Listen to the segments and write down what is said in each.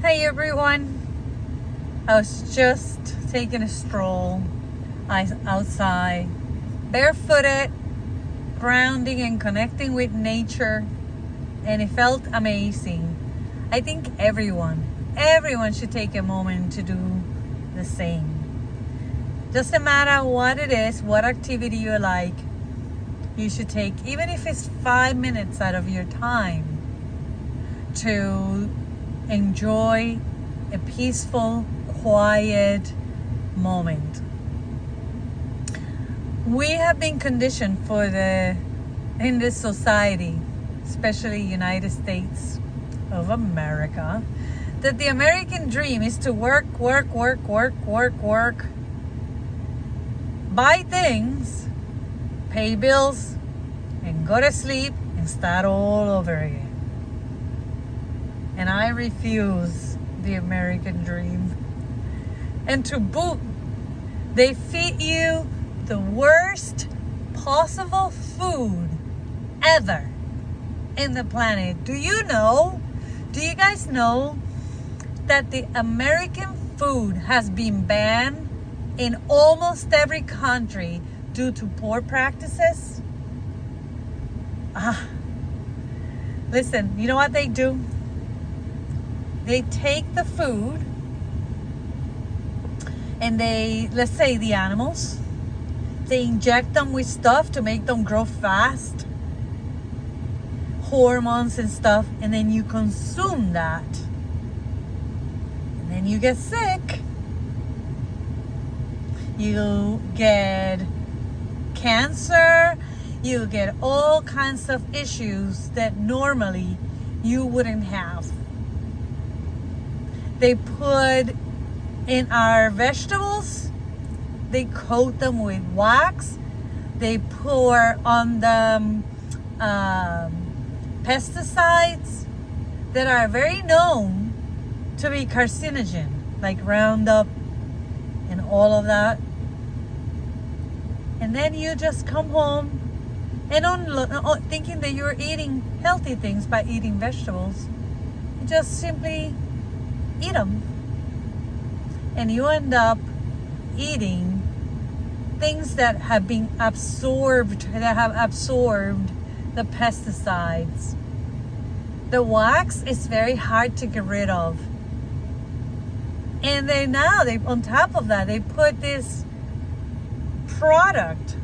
Hey everyone, I was just taking a stroll outside, barefooted, grounding and connecting with nature, and it felt amazing. I think everyone should take a moment to do the same. Doesn't matter what it is, what activity you like, you should take, even if it's 5 minutes out of your time, to enjoy a peaceful, quiet moment. We have been conditioned in this society, especially United States of America, that the American dream is to work, buy things, pay bills, and go to sleep and start all over again. And I refuse the American dream. And to boot, they feed you the worst possible food ever in the planet. Do you guys know that the American food has been banned in almost every country due to poor practices? Listen, you know what they do? They take the food and let's say the animals, they inject them with stuff to make them grow fast, hormones and stuff, and then you consume that. And then you get sick. You get cancer, you get all kinds of issues that normally you wouldn't have. They put in our vegetables, they coat them with wax, they pour on them pesticides that are very known to be carcinogen, like Roundup and all of that. And then you just come home and thinking that you're eating healthy things by eating vegetables, you just simply eat them, and you end up eating things that have absorbed the pesticides. The wax is very hard to get rid of, and they on top of that they put this product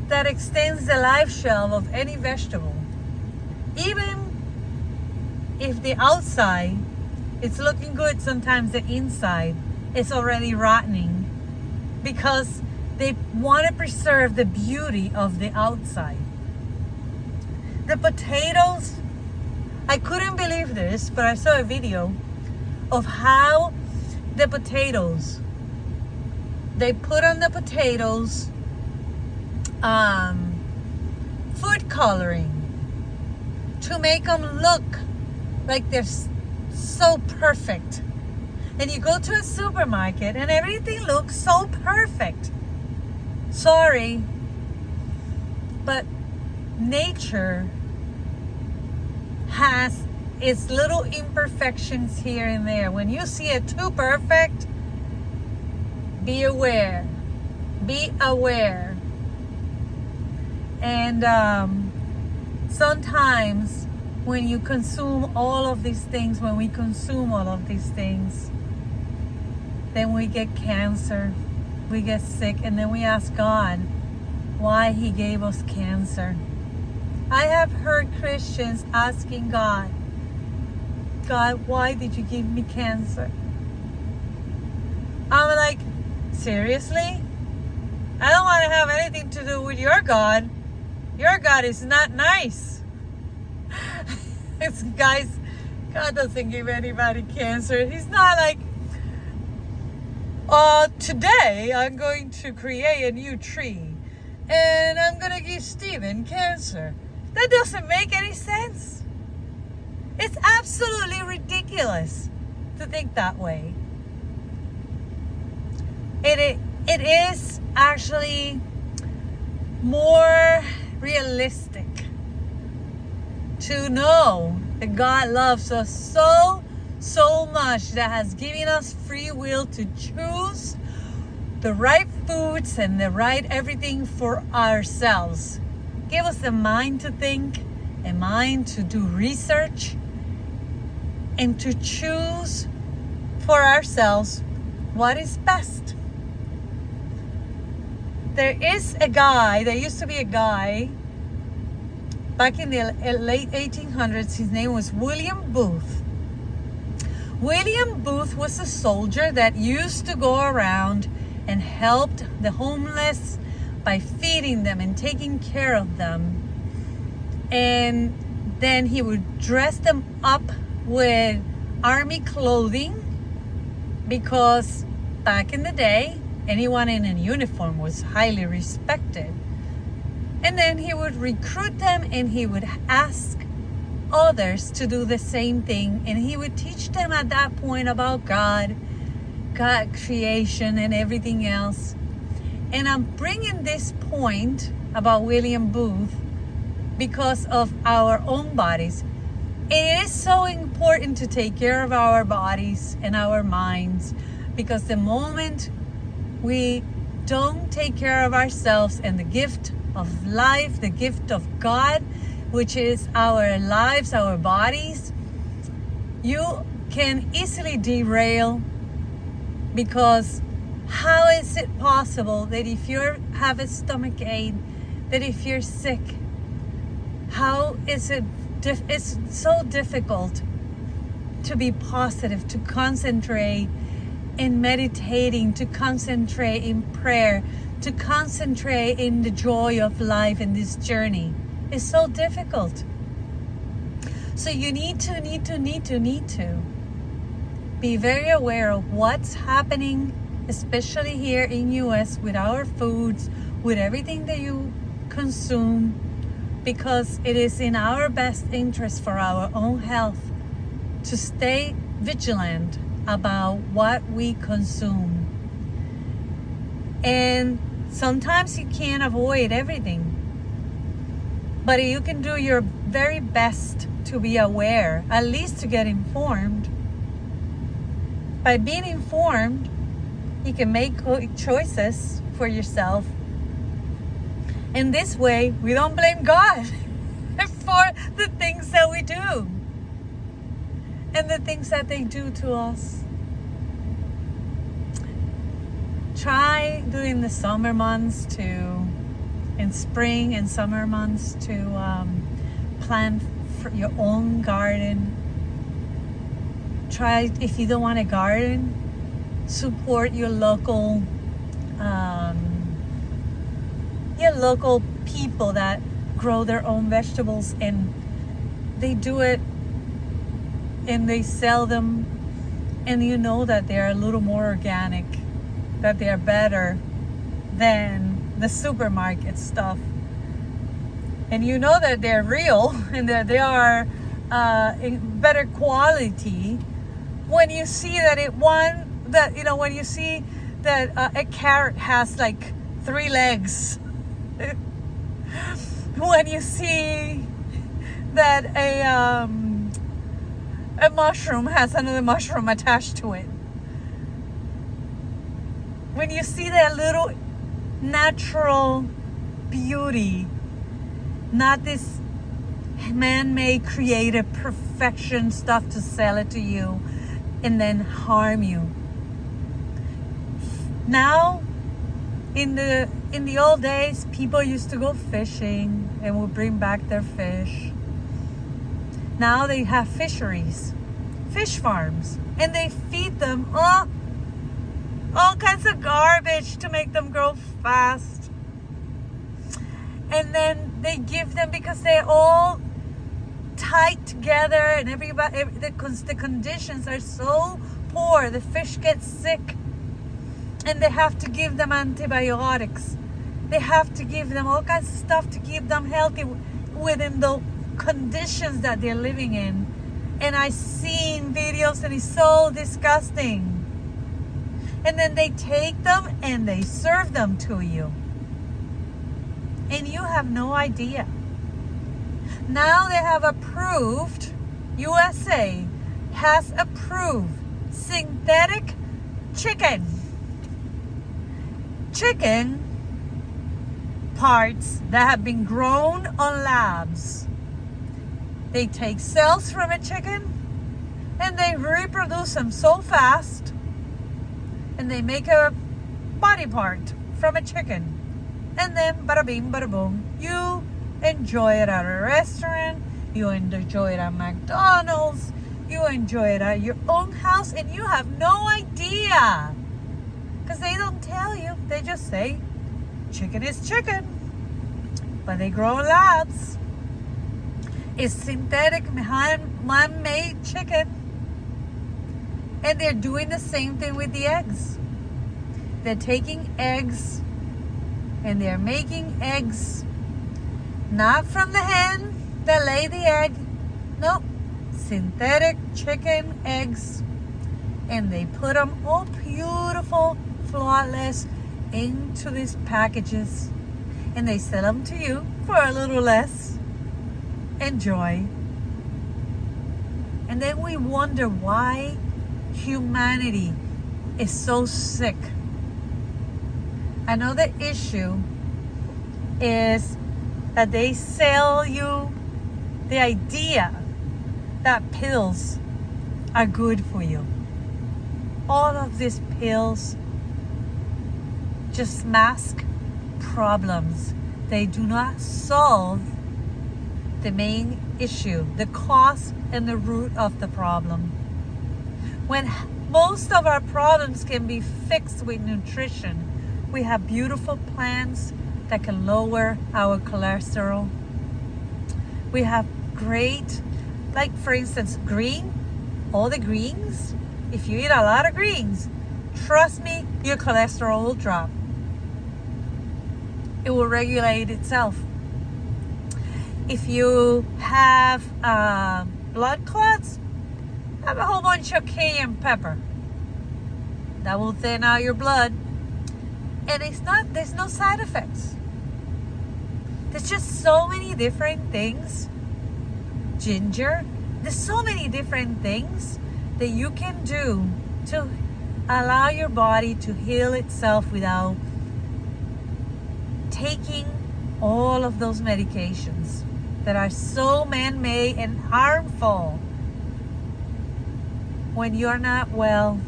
that extends the life shelf of any vegetable. Even if the outside it's looking good, sometimes the inside is already rotting because they want to preserve the beauty of the outside. The potatoes, I couldn't believe this, but I saw a video of how the potatoes, they put on the potatoes food coloring to make them look like they're so perfect. And you go to a supermarket and everything looks so perfect. Sorry, but nature has its little imperfections here and there. When you see it too perfect, be aware. And sometimes when we consume all of these things, then we get cancer, we get sick, and then we ask God why He gave us cancer. I have heard Christians asking God, why did you give me cancer? I'm like, seriously? I don't want to have anything to do with your God. Your God is not nice. Guys, God doesn't give anybody cancer. He's not like, today I'm going to create a new tree and I'm going to give Steven cancer. That doesn't make any sense. It's absolutely ridiculous to think that way. It is actually more realistic to know that God loves us so so much, that has given us free will to choose the right foods and the right everything for ourselves. Give us the mind to think, a mind to do research, and to choose for ourselves what is best. There used to be a guy back in the late 1800s. His name was William Booth. William Booth was a soldier that used to go around and helped the homeless by feeding them and taking care of them. And then he would dress them up with army clothing, because back in the day, anyone in a uniform was highly respected. And then he would recruit them, and he would ask others to do the same thing, and he would teach them at that point about God creation and everything else. And I'm bringing this point about William Booth because of our own bodies. It is so important to take care of our bodies and our minds, because the moment we don't take care of ourselves and the gift of life, the gift of God, which is our lives, our bodies, you can easily derail. Because how is it possible that if you have a stomach ache, that if you're sick, how is it it's so difficult to be positive, to concentrate in meditating, to concentrate in prayer, to concentrate in the joy of life in this journey. It's so difficult. So you need to be very aware of what's happening, especially here in US, with our foods, with everything that you consume, because it is in our best interest for our own health to stay vigilant about what we consume. And sometimes you can't avoid everything, but you can do your very best to be aware, at least to get informed. By being informed, you can make choices for yourself. And this way, we don't blame God for the things that we do and the things that they do to us. Try during the summer months in spring and summer months to plant for your own garden. Try, if you don't want a garden, support your local people that grow their own vegetables, and they do it and they sell them, and you know that they're a little more organic, that they're better than the supermarket stuff, and you know that they're real and that they are in better quality when you see that when you see that a carrot has like 3 legs, when you see that a mushroom has another mushroom attached to it, when you see that little natural beauty, not this man-made creative perfection stuff to sell it to you and then harm you. Now, in the old days, people used to go fishing and would bring back their fish. Now they have fisheries, fish farms, and they feed them all kinds of garbage to make them grow fast. And then they give them, because they're all tied together, and everybody, the conditions are so poor, the fish get sick, and they have to give them antibiotics. They have to give them all kinds of stuff to keep them healthy within the conditions that they're living in. And I've seen videos, and it's so disgusting. And then they take them and they serve them to you, and you have no idea. Now they have approved, USA has approved synthetic chicken parts that have been grown on labs. They take cells from a chicken and they reproduce them so fast, and they make a body part from a chicken, and then bada bing bada boom, you enjoy it at a restaurant, you enjoy it at McDonald's, you enjoy it at your own house, and you have no idea, because they don't tell you. They just say chicken is chicken, but they grow in labs. It's synthetic man-made chicken. And they're doing the same thing with the eggs. They're taking eggs and they're making eggs not from the hen that lay the egg. Nope. Synthetic chicken eggs. And they put them all beautiful, flawless into these packages. And they sell them to you for a little less. Enjoy. And then we wonder why humanity is so sick. Another issue is that they sell you the idea that pills are good for you. All of these pills just mask problems. They do not solve the main issue, the cause and the root of the problem. When most of our problems can be fixed with nutrition, we have beautiful plants that can lower our cholesterol. We have great, like for instance, all the greens. If you eat a lot of greens, trust me, your cholesterol will drop. It will regulate itself. If you have blood clots, have a whole bunch of cayenne pepper. That will thin out your blood. And there's no side effects. There's just so many different things. Ginger. There's so many different things that you can do to allow your body to heal itself without taking all of those medications that are so man-made and harmful. When you're not well,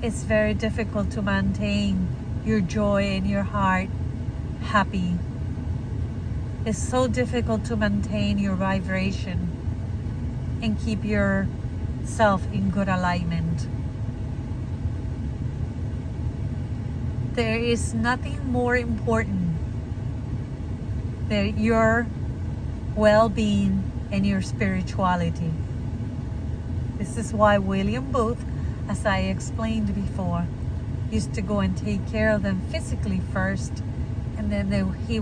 it's very difficult to maintain your joy and your heart happy. It's so difficult to maintain your vibration and keep yourself in good alignment. There is nothing more important than your well-being and your spirituality. This is why William Booth, as I explained before, used to go and take care of them physically first, and then he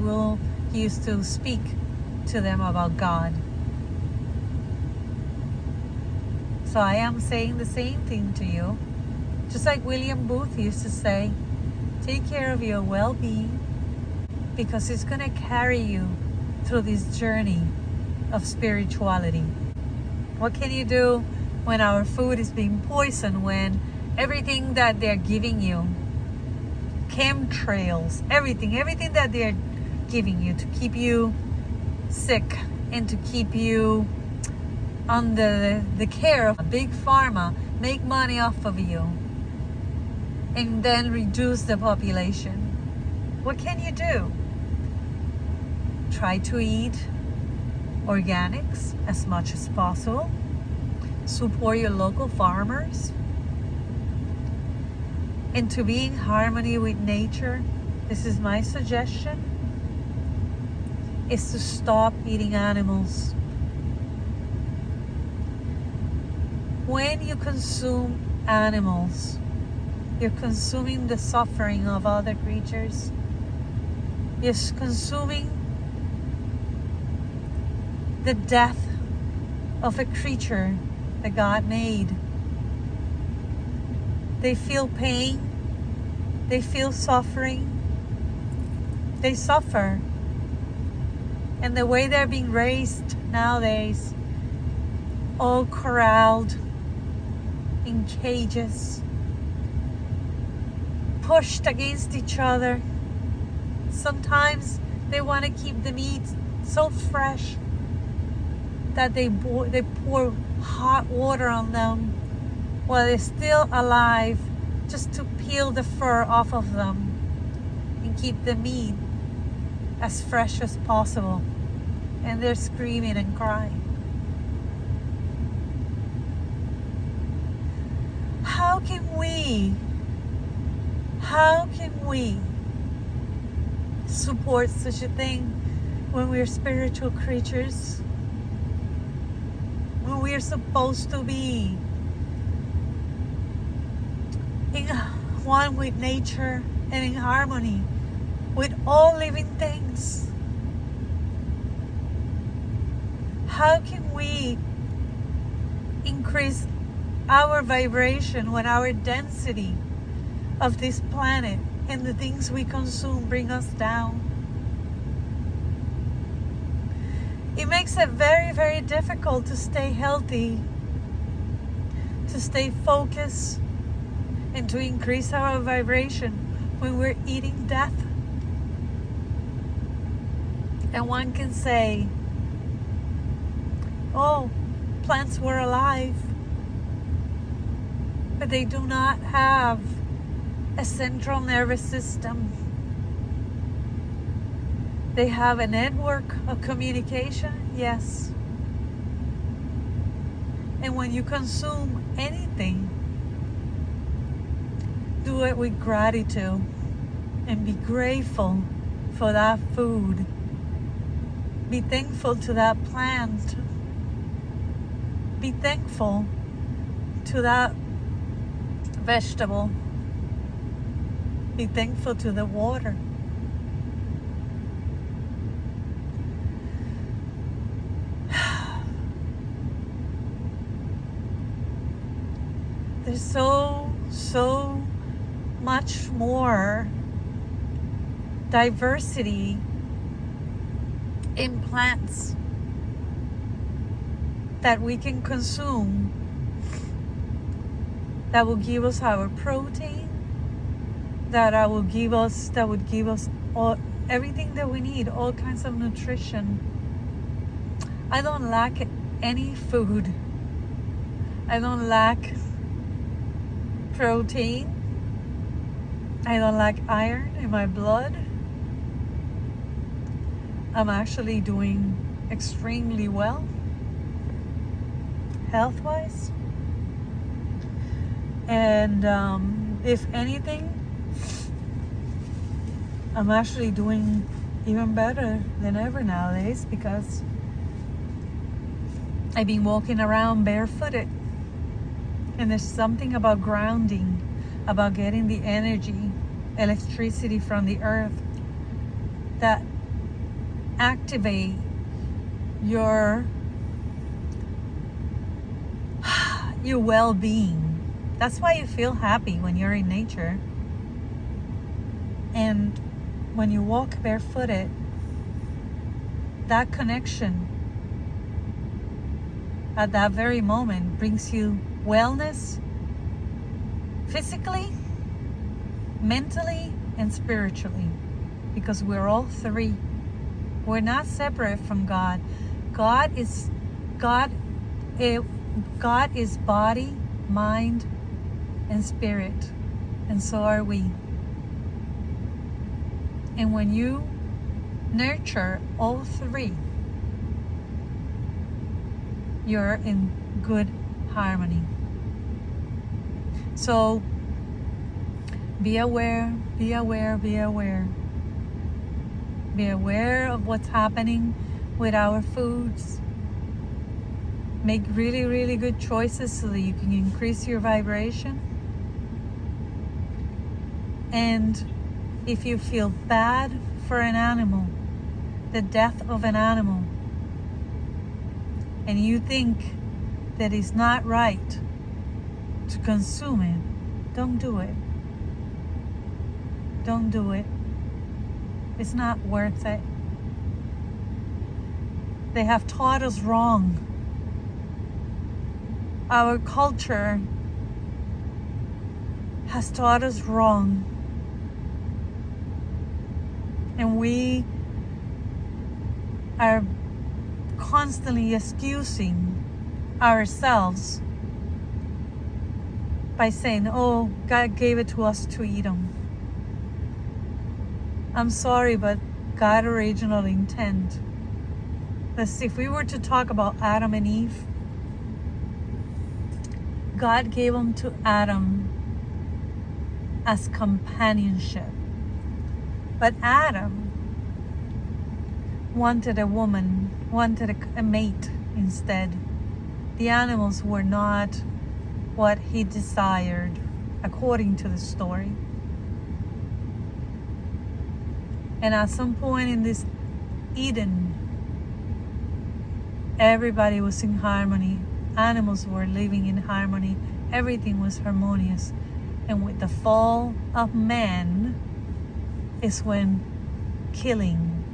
used to speak to them about God. So I am saying the same thing to you. Just like William Booth used to say, take care of your well-being, because it's going to carry you through this journey of spirituality. What can you do when our food is being poisoned, when everything that they're giving you, chemtrails, everything that they're giving you to keep you sick and to keep you under the care of a big pharma, make money off of you, and then reduce the population? What can you do? Try to eat organics as much as possible. Support your local farmers. And to be in harmony with nature, this is my suggestion, is to stop eating animals. When you consume animals, you're consuming the suffering of other creatures. You're consuming the death of a creature that God made. They feel pain. They feel suffering. They suffer. And the way they're being raised nowadays, all corralled in cages, pushed against each other. Sometimes they want to keep the meat so fresh that they pour hot water on them while they're still alive, just to peel the fur off of them and keep the meat as fresh as possible. And they're screaming and crying. How can we support such a thing when we're spiritual creatures? When we're supposed to be in one with nature and in harmony with all living things? How can we increase our vibration when our density of this planet and the things we consume bring us down? It makes it very, very difficult to stay healthy, to stay focused, and to increase our vibration when we're eating death. And one can say, oh, plants were alive, but they do not have a central nervous system. They have a network of communication, yes. And when you consume anything, do it with gratitude and be grateful for that food. Be thankful to that plant. Be thankful to that vegetable. Be thankful to the water. There's so much more diversity in plants that we can consume that will give us our protein, that would give us all, everything that we need, all kinds of nutrition. I don't lack any food. I don't lack protein. I don't lack iron in my blood. I'm actually doing extremely well, health-wise. And if anything, I'm actually doing even better than ever nowadays, because I've been walking around barefooted. And there's something about grounding, about getting the energy, electricity from the earth that activate your well-being. That's why you feel happy when you're in nature. And when you walk barefooted, that connection at that very moment brings you wellness, physically, mentally, and spiritually, because we're all three. We're not separate from God. God is body, mind, and spirit, and so are we. And when you nurture all three, you're in good harmony. So be aware, be aware, be aware. Be aware of what's happening with our foods. Make really, really good choices so that you can increase your vibration. And if you feel bad for an animal, the death of an animal, and you think that it's not right to consume it, don't do it. Don't do it. It's not worth it. They have taught us wrong. our culture has taught us wrong. And we are constantly excusing ourselves by saying, oh, God gave it to us to eat them. I'm sorry, but God's original intent. If we were to talk about Adam and Eve, God gave them to Adam as companionship. But Adam wanted a woman, wanted a mate instead. The animals were not what he desired, according to the story. And at some point in this Eden, everybody was in harmony. Animals were living in harmony. Everything was harmonious. And with the fall of man is when killing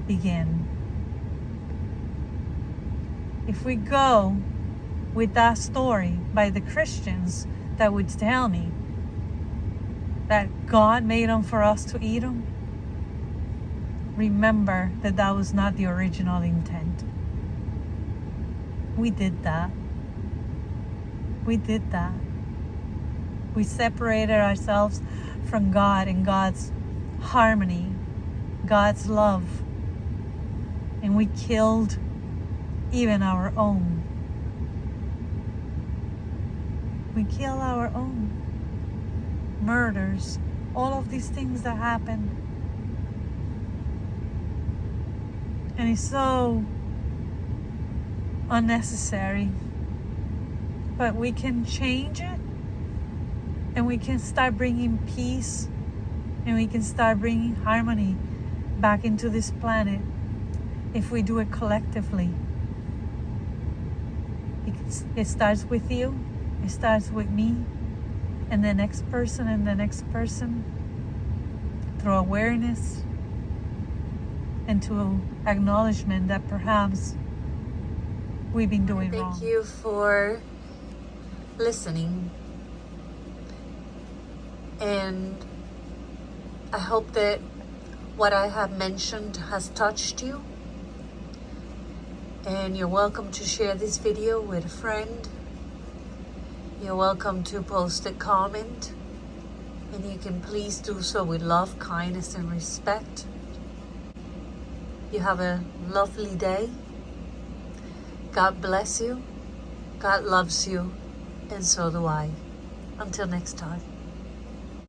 began. If we go with that story by the Christians that would tell me that God made them for us to eat them, remember that that was not the original intent. We did that. We did that. We separated ourselves from God and God's harmony, God's love, and we killed even our own. We kill our own. Murders, all of these things that happen. And it's so unnecessary. But we can change it, and we can start bringing peace, and we can start bringing harmony back into this planet if we do it collectively. It starts with you, it starts with me, and the next person, and the next person, through awareness and to acknowledgement that perhaps we've been doing wrong. Thank you for listening, and I hope that what I have mentioned has touched you, and you're welcome to share this video with a friend. You're welcome to post a comment, and you can please do so with love, kindness, and respect. You have a lovely day. God bless you. God loves you. And so do I. Until next time.